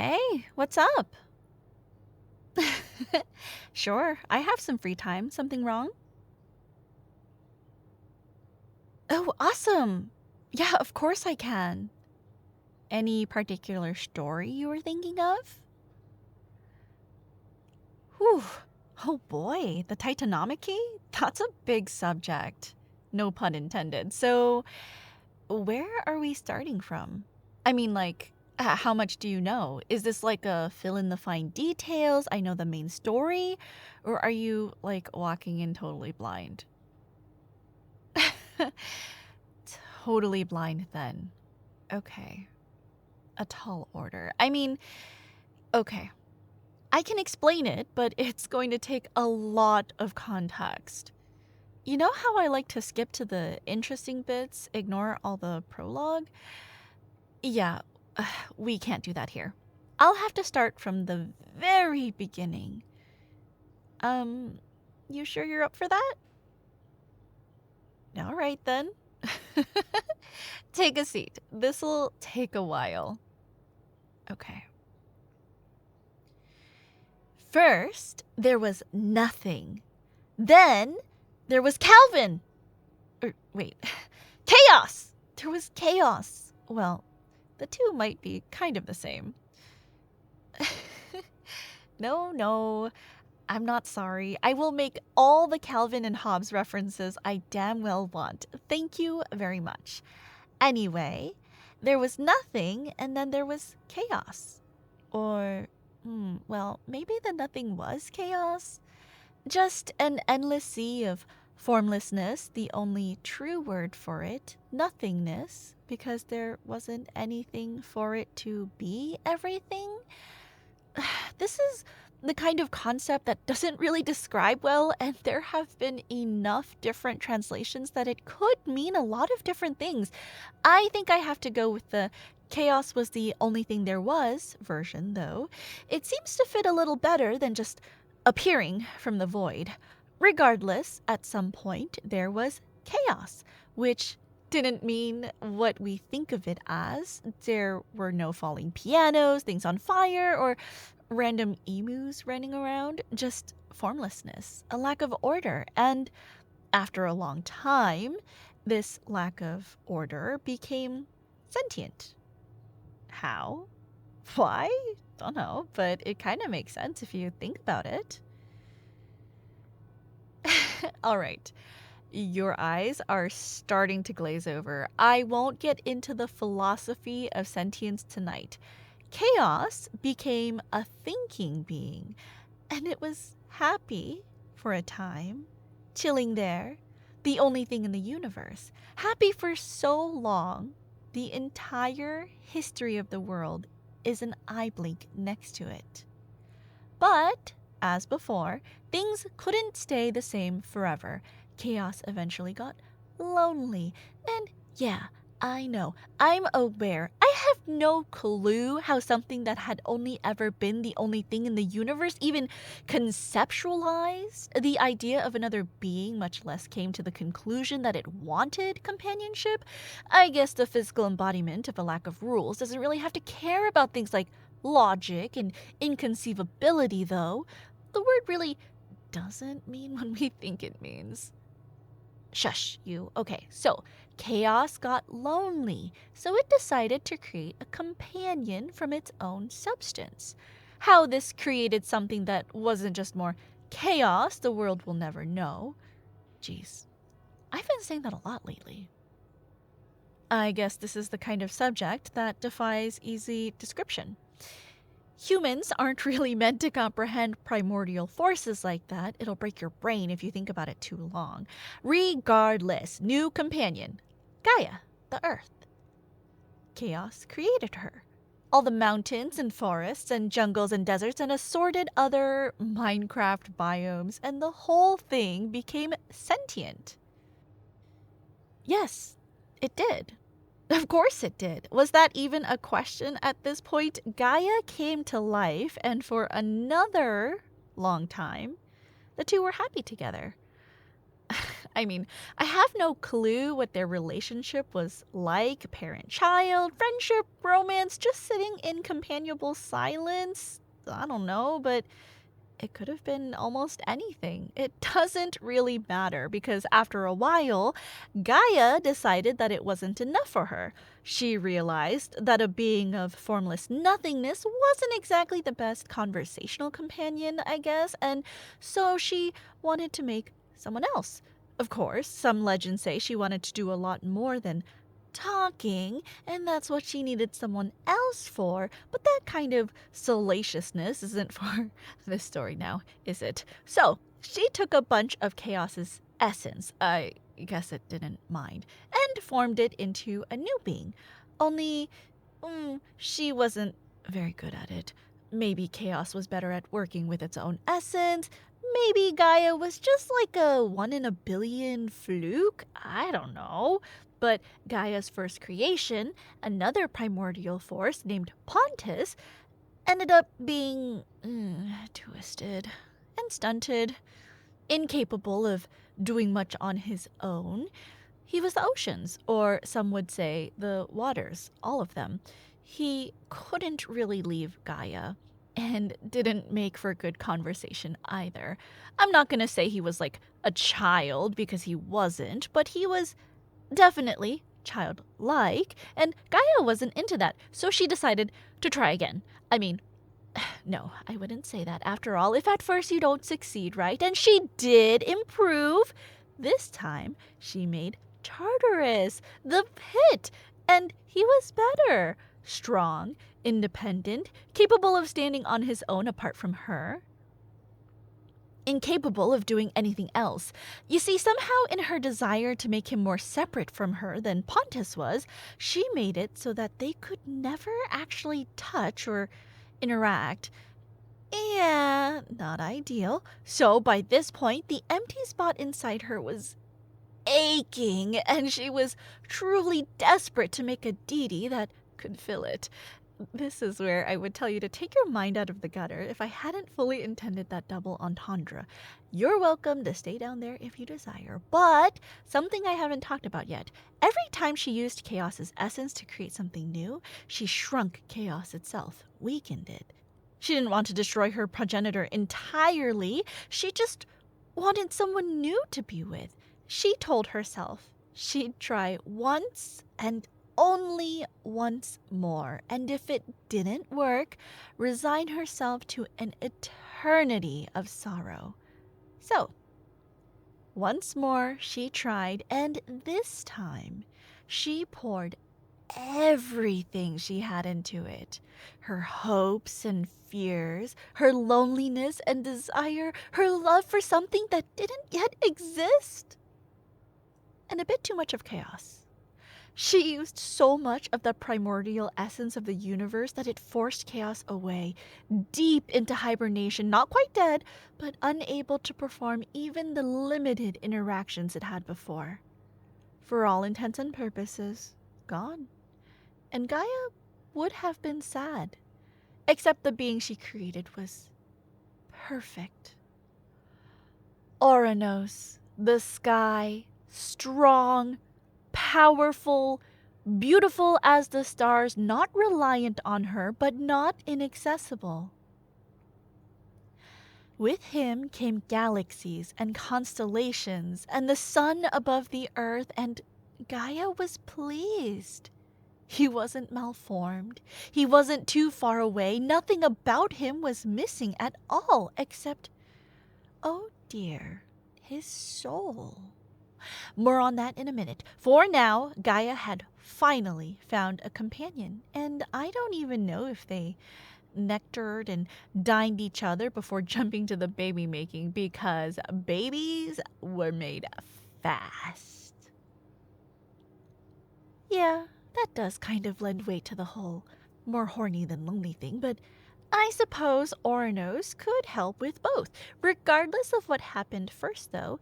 Hey, what's up? Sure, I have some free time. Something wrong? Oh, awesome! Yeah, of course I can. Any particular story you were thinking of? Whew. Oh boy, the Titanomachy? That's a big subject. No pun intended. So, where are we starting from? I mean, how much do you know? Is this like a fill in the fine details? I know the main story? Or are you like walking in totally blind? Totally blind then. Okay. A tall order. I mean, okay. I can explain it, but it's going to take a lot of context. You know how I like to skip to the interesting bits, ignore all the prologue? Yeah, we can't do that here. I'll have to start from the very beginning. You sure you're up for that? All right then. Take a seat. This'll take a while. Okay. First, there was nothing. Then, there was Calvin. Wait, chaos! There was chaos. Well, the two might be kind of the same. No, I'm not sorry. I will make all the Calvin and Hobbes references I damn well want. Thank you very much. Anyway, there was nothing, and then there was chaos. Or, well, maybe the nothing was chaos? Just an endless sea of formlessness, the only true word for it, nothingness, because there wasn't anything for it to be everything. This is the kind of concept that doesn't really describe well, and there have been enough different translations that it could mean a lot of different things. I think I have to go with the chaos was the only thing there was version, though. It seems to fit a little better than just appearing from the void. Regardless, at some point there was chaos, which didn't mean what we think of it as. There were no falling pianos, things on fire, or random emus running around, just formlessness, a lack of order. And after a long time, this lack of order became sentient. How? Why? Don't know, but it kind of makes sense if you think about it. All right. Your eyes are starting to glaze over. I won't get into the philosophy of sentience tonight. Chaos became a thinking being, and it was happy for a time, chilling there, the only thing in the universe. Happy for so long, the entire history of the world is an eye blink next to it. But, as before, things couldn't stay the same forever. Chaos eventually got lonely. And yeah, I know, I'm aware. I have no clue how something that had only ever been the only thing in the universe even conceptualized the idea of another being, much less came to the conclusion that it wanted companionship. I guess the physical embodiment of a lack of rules doesn't really have to care about things like logic and inconceivability, though. The word really doesn't mean what we think it means. Shush, you. Okay, so chaos got lonely, so it decided to create a companion from its own substance. How this created something that wasn't just more chaos, the world will never know. Jeez, I've been saying that a lot lately. I guess this is the kind of subject that defies easy description. Humans aren't really meant to comprehend primordial forces like that. It'll break your brain if you think about it too long. Regardless, new companion, Gaia, the Earth. Chaos created her. All the mountains and forests and jungles and deserts and assorted other Minecraft biomes, and the whole thing became sentient. Yes, it did. Of course it did. Was that even a question at this point? Gaia came to life, and for another long time, the two were happy together. I mean, I have no clue what their relationship was like, parent-child, friendship, romance, just sitting in companionable silence. I don't know, but it could have been almost anything. It doesn't really matter because after a while, Gaia decided that it wasn't enough for her. She realized that a being of formless nothingness wasn't exactly the best conversational companion, I guess, and so she wanted to make someone else. Of course, some legends say she wanted to do a lot more than talking, and that's what she needed someone else for, but that kind of salaciousness isn't for this story now, is it? So, she took a bunch of Chaos's essence, I guess it didn't mind, and formed it into a new being. Only, she wasn't very good at it. Maybe Chaos was better at working with its own essence. Maybe Gaia was just like a 1 in a billion fluke. I don't know. But Gaia's first creation, another primordial force named Pontus, ended up being twisted and stunted, incapable of doing much on his own. He was the oceans, or some would say the waters, all of them. He couldn't really leave Gaia, and didn't make for good conversation either. I'm not gonna say he was like a child, because he wasn't, but he was definitely childlike, and Gaia wasn't into that, so she decided to try again. I mean, no, I wouldn't say that. After all, if at first you don't succeed, right? And she did improve. This time, she made Tartarus, the pit, and he was better. Strong, independent, capable of standing on his own apart from her. Incapable of doing anything else. You see, somehow in her desire to make him more separate from her than Pontus was, she made it so that they could never actually touch or interact. Yeah, not ideal. So by this point, the empty spot inside her was aching, and she was truly desperate to make a deity that could fill it. This is where I would tell you to take your mind out of the gutter if I hadn't fully intended that double entendre. You're welcome to stay down there if you desire, but something I haven't talked about yet. Every time she used Chaos's essence to create something new, she shrunk Chaos itself, weakened it. She didn't want to destroy her progenitor entirely, she just wanted someone new to be with. She told herself she'd try once and only once more, and if it didn't work, resign herself to an eternity of sorrow. So, once more she tried, and this time she poured everything she had into it. Her hopes and fears, her loneliness and desire, her love for something that didn't yet exist, and a bit too much of chaos. She used so much of the primordial essence of the universe that it forced Chaos away, deep into hibernation, not quite dead, but unable to perform even the limited interactions it had before. For all intents and purposes, gone. And Gaia would have been sad, except the being she created was perfect. Oranos, the sky, strong, powerful, beautiful as the stars, not reliant on her, but not inaccessible. With him came galaxies and constellations and the sun above the earth, and Gaia was pleased. He wasn't malformed. He wasn't too far away. Nothing about him was missing at all, except, oh dear, his soul. More on that in a minute. For now, Gaia had finally found a companion, and I don't even know if they nectared and dined each other before jumping to the baby making, because babies were made fast. Yeah, that does kind of lend weight to the whole more horny than lonely thing, but I suppose Oranos could help with both. Regardless of what happened first, though,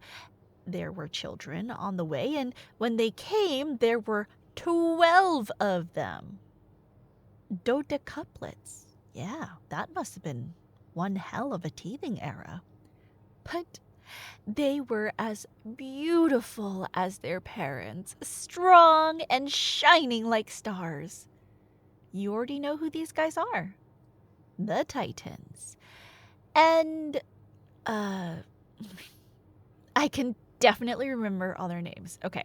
there were children on the way, and when they came, there were 12 of them. Dodecuplets. Yeah, that must have been one hell of a teething era. But They were as beautiful as their parents, strong and shining like stars. You already know who these guys are. The Titans. And, I can definitely remember all their names. Okay,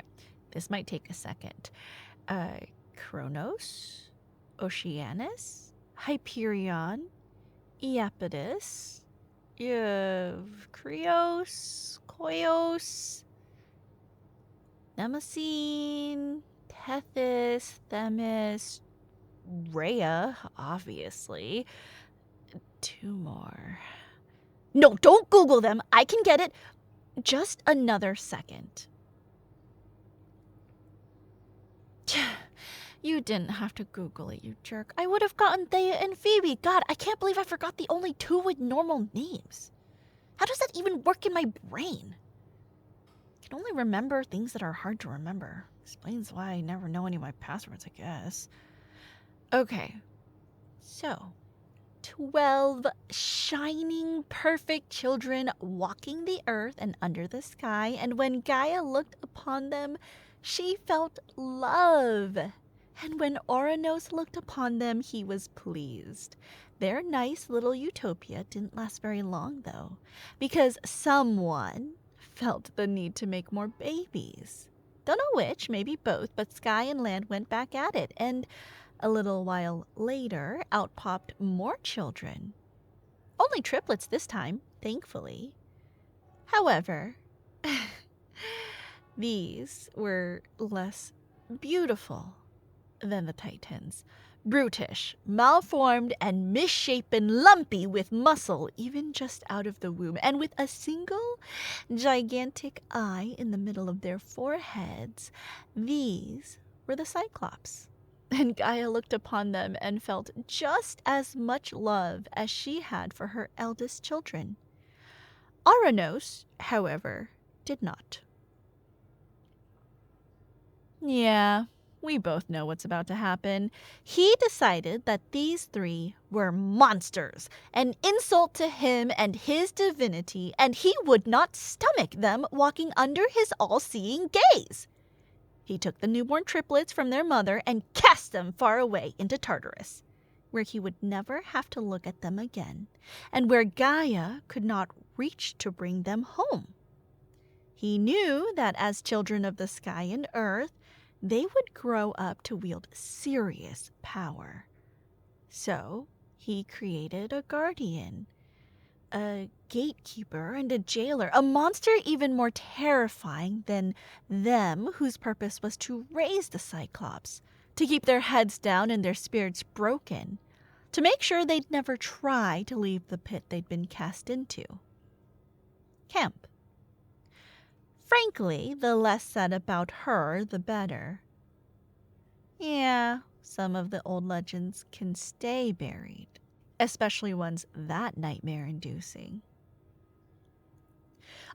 this might take a second. Kronos, Oceanus, Hyperion, Iapetus, Krios, Koios, Nemesine, Tethys, Themis, Rhea, obviously. 2 more. No, don't Google them. I can get it. Just another second. You didn't have to Google it, you jerk. I would have gotten Thea and Phoebe. God, I can't believe I forgot the only 2 with normal names. How does that even work in my brain? I can only remember things that are hard to remember. Explains why I never know any of my passwords, I guess. Okay, so 12 shining, perfect children walking the earth and under the sky, and when Gaia looked upon them, she felt love. And when Oranos looked upon them, he was pleased. Their nice little utopia didn't last very long, though, because someone felt the need to make more babies. Don't know which, maybe both, but Sky and Land went back at it, and a little while later, out popped more children. Only triplets this time, thankfully. However, these were less beautiful than the Titans. Brutish, malformed, and misshapen, lumpy with muscle, even just out of the womb, and with a single gigantic eye in the middle of their foreheads. These were the Cyclops. And Gaia looked upon them and felt just as much love as she had for her eldest children. Oranos, however, did not. Yeah, we both know what's about to happen. He decided that these 3 were monsters, an insult to him and his divinity, and he would not stomach them walking under his all-seeing gaze. He took the newborn triplets from their mother and cast them far away into Tartarus, where he would never have to look at them again, and where Gaia could not reach to bring them home. He knew that as children of the sky and earth, they would grow up to wield serious power. So he created a guardian, a gatekeeper, and a jailer, a monster even more terrifying than them, whose purpose was to raise the Cyclops, to keep their heads down and their spirits broken, to make sure they'd never try to leave the pit they'd been cast into. Camp. Frankly, the less said about her, the better. Yeah, some of the old legends can stay buried, especially ones that nightmare-inducing.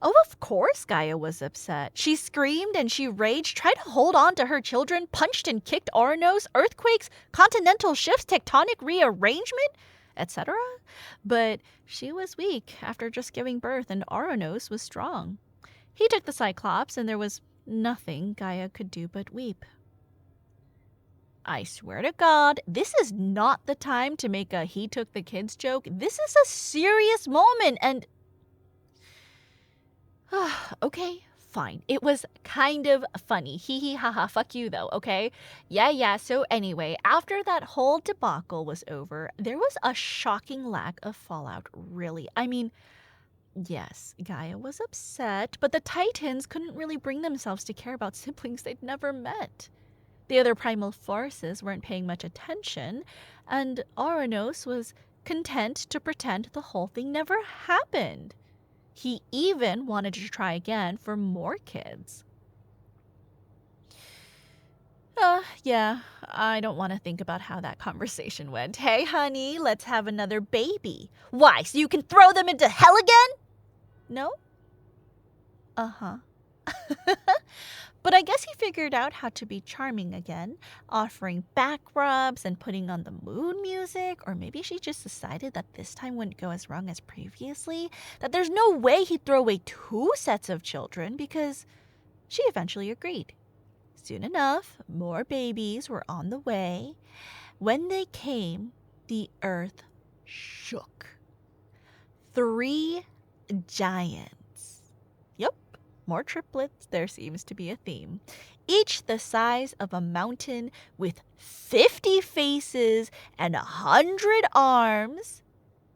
Oh, of course Gaia was upset. She screamed and she raged, tried to hold on to her children, punched and kicked Oranos, earthquakes, continental shifts, tectonic rearrangement, etc. But she was weak after just giving birth, and Oranos was strong. He took the Cyclops, and there was nothing Gaia could do but weep. I swear to God, this is not the time to make a he took the kids joke. This is a serious moment, and okay, fine. It was kind of funny. Hee hee ha ha, fuck you though, okay? Yeah, so anyway, after that whole debacle was over, there was a shocking lack of fallout, really. I mean, yes, Gaia was upset, but the Titans couldn't really bring themselves to care about siblings they'd never met. The other primal forces weren't paying much attention, and Oranos was content to pretend the whole thing never happened. He even wanted to try again for more kids. Yeah, I don't want to think about how that conversation went. Hey, honey, let's have another baby. Why, so you can throw them into hell again? No? Uh-huh. But I guess he figured out how to be charming again, offering back rubs and putting on the mood music. Or maybe she just decided that this time wouldn't go as wrong as previously, that there's no way he'd throw away 2 sets of children, because she eventually agreed. Soon enough, more babies were on the way. When they came, the earth shook. 3 giants. Yep, more triplets. There seems to be a theme. Each the size of a mountain with 50 faces and 100 arms.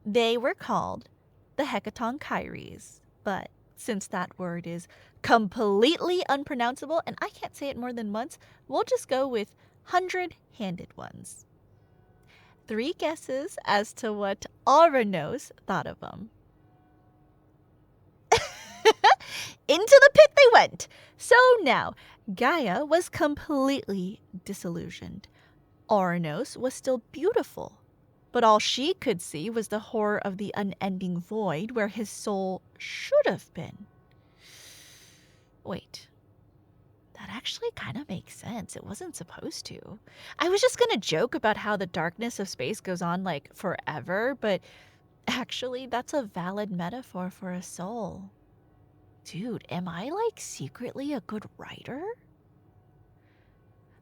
They were called the Hecatonchires. But since that word is completely unpronounceable and I can't say it more than once, we'll just go with 100-handed ones. 3 guesses as to what Ouranos thought of them. Into the pit they went. So now, Gaia was completely disillusioned. Ouranos was still beautiful, but all she could see was the horror of the unending void where his soul should have been. Wait, that actually kind of makes sense. It wasn't supposed to. I was just gonna joke about how the darkness of space goes on like forever, but actually that's a valid metaphor for a soul. Dude, am I like secretly a good writer?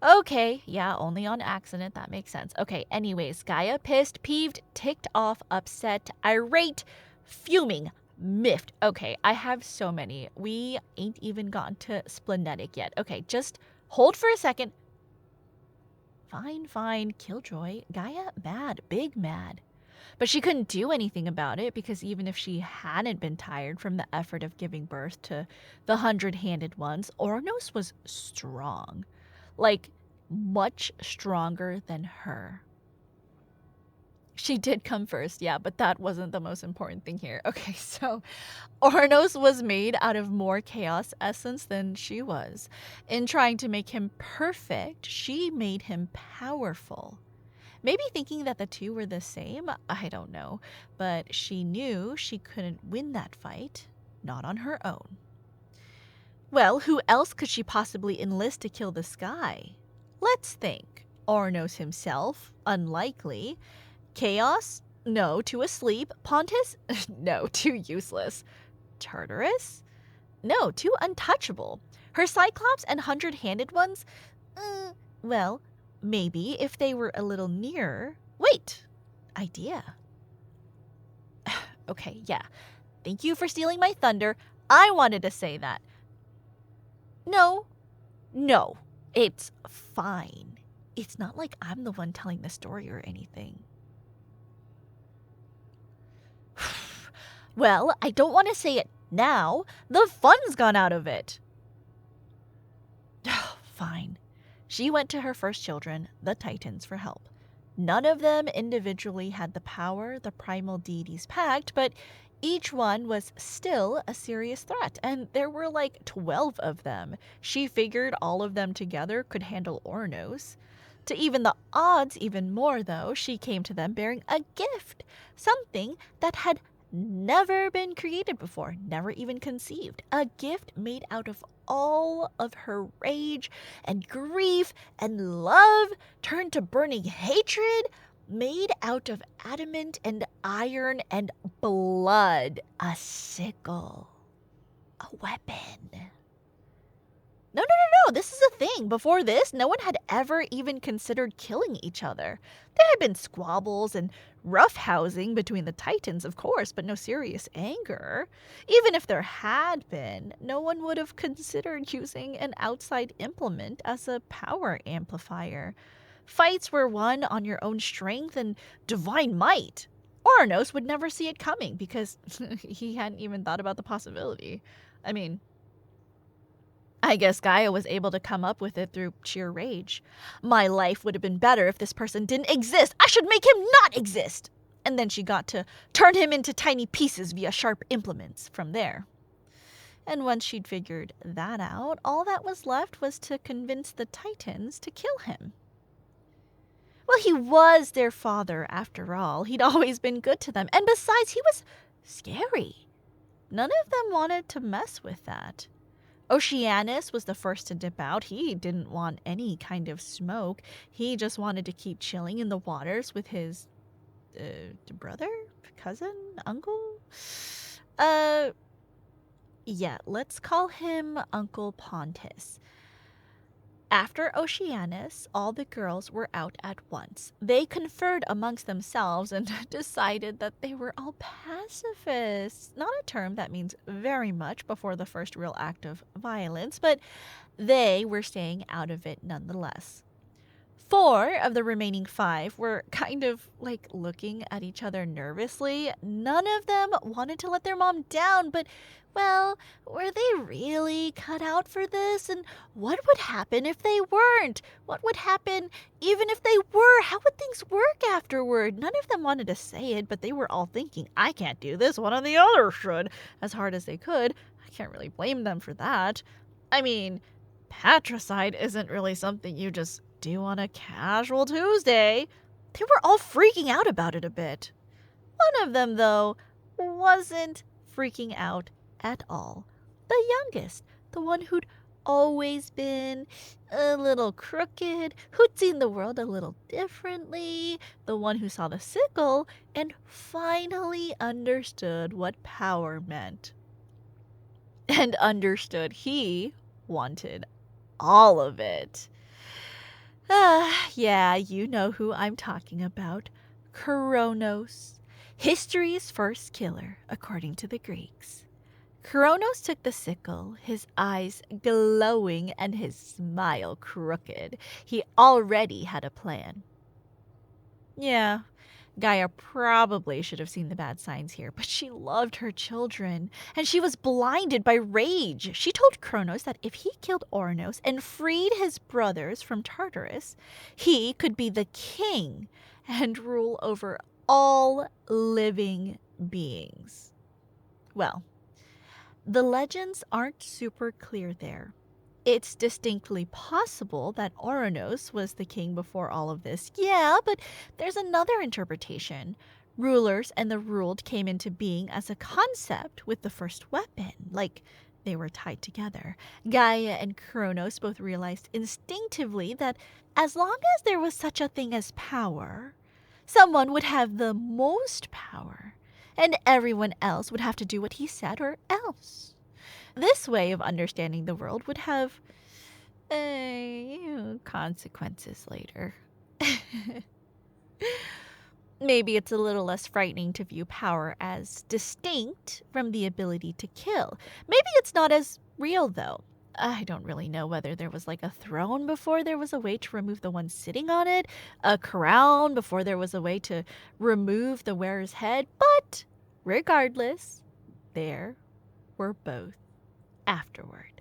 Okay, yeah, only on accident. That makes sense. Okay, anyways, Gaia pissed, peeved, ticked off, upset, irate, fuming, miffed. Okay, I have so many. We ain't even gotten to splenetic yet. Okay, just hold for a second. Fine, Killjoy. Gaia mad, big mad. But she couldn't do anything about it because even if she hadn't been tired from the effort of giving birth to the 100-handed ones, Ouranos was strong. Like, much stronger than her. She did come first, yeah, but that wasn't the most important thing here. Okay, so Ouranos was made out of more chaos essence than she was. In trying to make him perfect, she made him powerful. Maybe thinking that the two were the same, I don't know, but she knew she couldn't win that fight, not on her own. Well, who else could she possibly enlist to kill the sky? Let's think. Ouranos himself? Unlikely. Chaos? No, too asleep. Pontus? No, too useless. Tartarus? No, too untouchable. Her Cyclops and 100-handed ones? Well, maybe if they were a little nearer. Wait! Idea. Okay, yeah. Thank you for stealing my thunder. I wanted to say that. No, it's fine. It's not like I'm the one telling the story or anything. Well, I don't want to say it now. The fun's gone out of it. Fine. She went to her first children, the Titans, for help. None of them individually had the power the primal deities packed, but each one was still a serious threat, and there were like 12 of them. She figured all of them together could handle Ouranos. To even the odds even more, though, she came to them bearing a gift, something that had never been created before, never even conceived. A gift made out of all of her rage and grief and love turned to burning hatred, made out of adamant and iron and blood. A sickle. A weapon. No. This is a thing. Before this, no one had ever even considered killing each other. There had been squabbles and roughhousing between the Titans, of course, but no serious anger. Even if there had been, no one would have considered using an outside implement as a power amplifier. Fights were won on your own strength and divine might. Ouranos would never see it coming because he hadn't even thought about the possibility. I guess Gaia was able to come up with it through sheer rage. My life would have been better if this person didn't exist. I should make him not exist. And then she got to turn him into tiny pieces via sharp implements from there. And once she'd figured that out, all that was left was to convince the Titans to kill him. Well, he was their father after all. He'd always been good to them. And besides, he was scary. None of them wanted to mess with that. Oceanus was the first to dip out. He didn't want any kind of smoke. He just wanted to keep chilling in the waters with his brother, cousin, uncle. Yeah, let's call him Uncle Pontus. After Oceanus, all the girls were out at once. They conferred amongst themselves and decided that they were all pacifists. Not a term that means very much before the first real act of violence, but they were staying out of it nonetheless. 4 of the remaining 5 were kind of like looking at each other nervously. None of them wanted to let their mom down, but well, were they really cut out for this? And what would happen if they weren't? What would happen even if they were? How would things work afterward? None of them wanted to say it, but they were all thinking, I can't do this, one or the other should, as hard as they could. I can't really blame them for that. I mean, patricide isn't really something you just do on a casual Tuesday. They were all freaking out about it a bit. One of them, though, wasn't freaking out at all. The youngest, the one who'd always been a little crooked, who'd seen the world a little differently, the one who saw the sickle and finally understood what power meant. And understood he wanted all of it. Yeah, you know who I'm talking about. Kronos, history's first killer, according to the Greeks. Kronos took the sickle, his eyes glowing and his smile crooked. He already had a plan. Yeah, Gaia probably should have seen the bad signs here, but she loved her children, and she was blinded by rage. She told Kronos that if he killed Ouranos and freed his brothers from Tartarus, he could be the king and rule over all living beings. Well, the legends aren't super clear there. It's distinctly possible that Ouranos was the king before all of this. Yeah, but there's another interpretation. Rulers and the ruled came into being as a concept with the first weapon, like they were tied together. Gaia and Kronos both realized instinctively that as long as there was such a thing as power, someone would have the most power, and everyone else would have to do what he said or else. This way of understanding the world would have consequences later. Maybe it's a little less frightening to view power as distinct from the ability to kill. Maybe it's not as real, though. I don't really know whether there was like a throne before there was a way to remove the one sitting on it, a crown before there was a way to remove the wearer's head, but regardless, there were both afterward.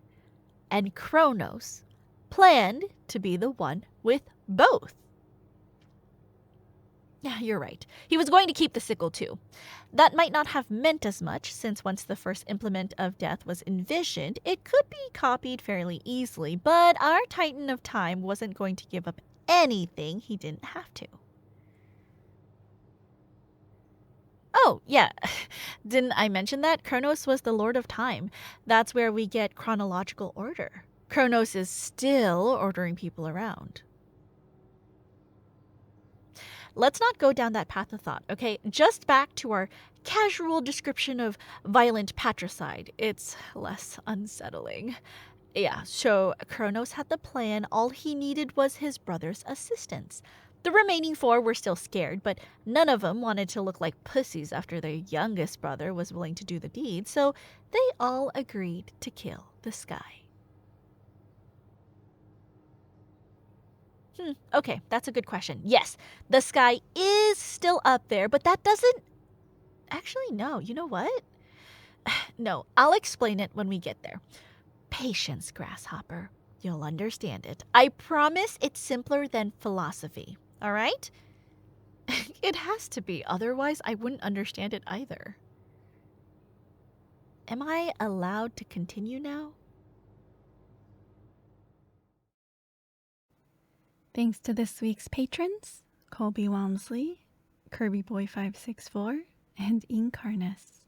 And Kronos planned to be the one with both. Yeah, you're right. He was going to keep the sickle too. That might not have meant as much, since once the first implement of death was envisioned, it could be copied fairly easily, but our Titan of Time wasn't going to give up anything he didn't have to. Oh, yeah. Didn't I mention that? Kronos was the Lord of Time. That's where we get chronological order. Kronos is still ordering people around. Let's not go down that path of thought, okay? Just back to our casual description of violent patricide. It's less unsettling. Yeah, so Kronos had the plan. All he needed was his brother's assistance. The remaining 4 were still scared, but none of them wanted to look like pussies after their youngest brother was willing to do the deed, so they all agreed to kill the sky. Okay, that's a good question. Yes, the sky is still up there, but that doesn't... Actually, no. You know what? No, I'll explain it when we get there. Patience, Grasshopper. You'll understand it. I promise it's simpler than philosophy. All right? It has to be. Otherwise, I wouldn't understand it either. Am I allowed to continue now? Thanks to this week's patrons, Colby Walmsley, Kirby Boy 564, and Incarnus.